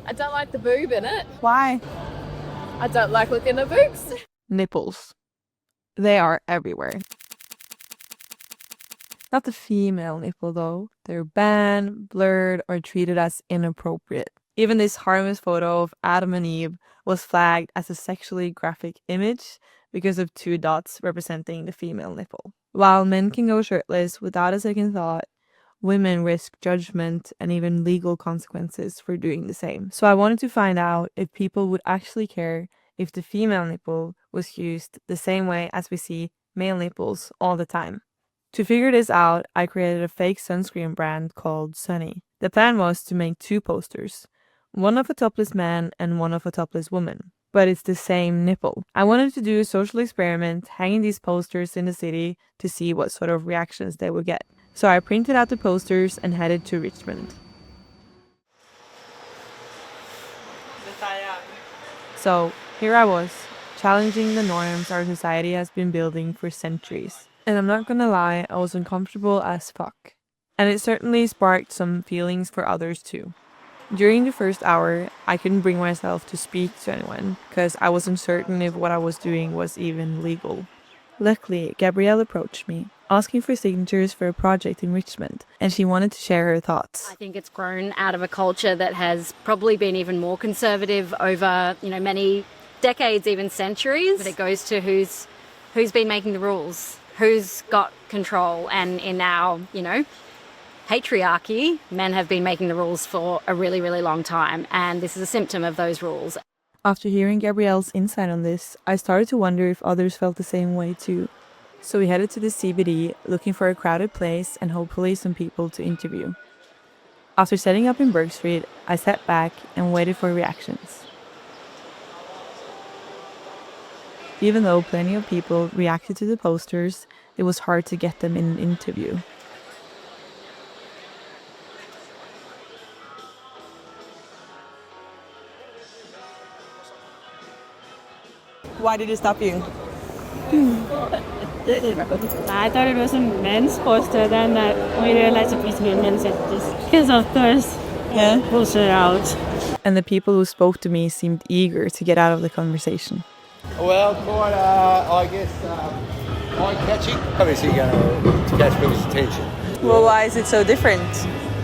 I don't like the boob in it. Why? I don't like looking at boobs. Nipples. They are everywhere. Not the female nipple though. They're banned, blurred, or treated as inappropriate. Even this harmless photo of Adam and Eve was flagged as a sexually graphic image because of 2 dots representing the female nipple. While men can go shirtless without a second thought, women risk judgment and even legal consequences for doing the same. So I wanted to find out if people would actually care if the female nipple was used the same way as we see male nipples all the time. To figure this out, I created a fake sunscreen brand called Sunny. The plan was to make 2 posters, one of a topless man and one of a topless woman, but it's the same nipple. I wanted to do a social experiment hanging these posters in the city to see what sort of reactions they would get. So I printed out the posters and headed to Richmond. So here I was, challenging the norms our society has been building for centuries. And I'm not gonna lie, I was uncomfortable as fuck. And it certainly sparked some feelings for others too. During the first hour, I couldn't bring myself to speak to anyone because I wasn't certain if what I was doing was even legal. Luckily, Gabrielle approached me, asking for signatures for a project in Richmond, and she wanted to share her thoughts. I think it's grown out of a culture that has probably been even more conservative over, many decades, even centuries. But it goes to who's been making the rules, who's got control, and in our, patriarchy, men have been making the rules for a really, really long time, and this is a symptom of those rules. After hearing Gabrielle's insight on this, I started to wonder if others felt the same way too. So we headed to the CBD, looking for a crowded place and hopefully some people to interview. After setting up in Burke Street, I sat back and waited for reactions. Even though plenty of people reacted to the posters, it was hard to get them in an interview. Why did it stop you? I thought it was a men's poster, then we realized it was women's and just because of course bullshit out. And the people who spoke to me seemed eager to get out of the conversation. Well, quite, I guess, eye-catching. Obviously going to catch people's attention. Well, why is it so different?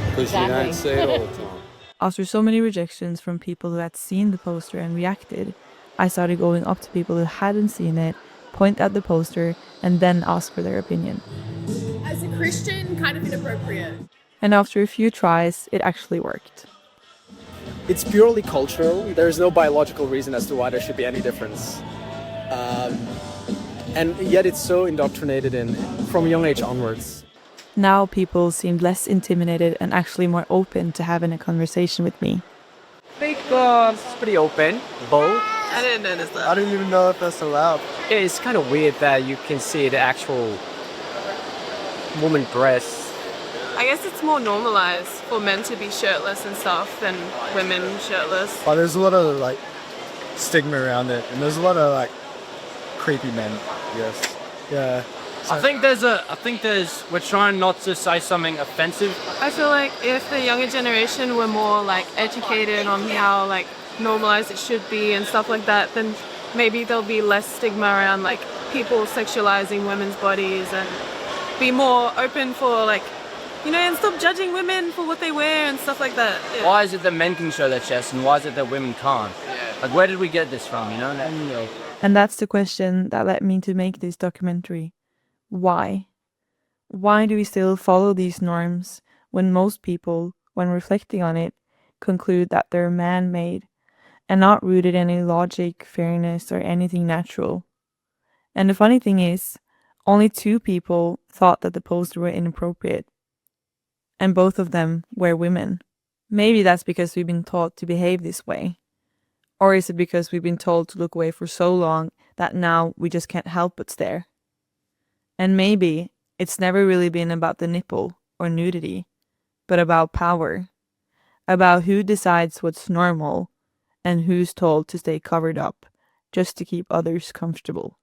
Because you don't see it all the time. After so many rejections from people who had seen the poster and reacted, I started going up to people who hadn't seen it, point out the poster, and then ask for their opinion. As a Christian, kind of inappropriate. And after a few tries, it actually worked. It's purely cultural. There's no biological reason as to why there should be any difference. And yet it's so indoctrinated from a young age onwards. Now people seemed less intimidated and actually more open to having a conversation with me. I think it's pretty open, bold. I didn't notice that. I didn't even know if that's allowed. Yeah, it's kind of weird that you can see the actual woman breasts. I guess it's more normalized for men to be shirtless and stuff than women shirtless. But there's a lot of stigma around it, and there's a lot of creepy men. Yes. Yeah. So, I think we're trying not to say something offensive. I feel like if the younger generation were more educated on how normalized it should be and stuff like that, then maybe there'll be less stigma around people sexualizing women's bodies and be more open for and stop judging women for what they wear and stuff like that. Yeah. Why is it that men can show their chest and why is it that women can't? Yeah. Where did we get this from, And that's the question that led me to make this documentary. Why? Why do we still follow these norms when most people, when reflecting on it, conclude that they're man-made and not rooted in any logic, fairness, or anything natural? And the funny thing is, only 2 people thought that the posters were inappropriate. And both of them were women. Maybe that's because we've been taught to behave this way. Or is it because we've been told to look away for so long that now we just can't help but stare? And maybe it's never really been about the nipple or nudity, but about power. About who decides what's normal and who's told to stay covered up just to keep others comfortable.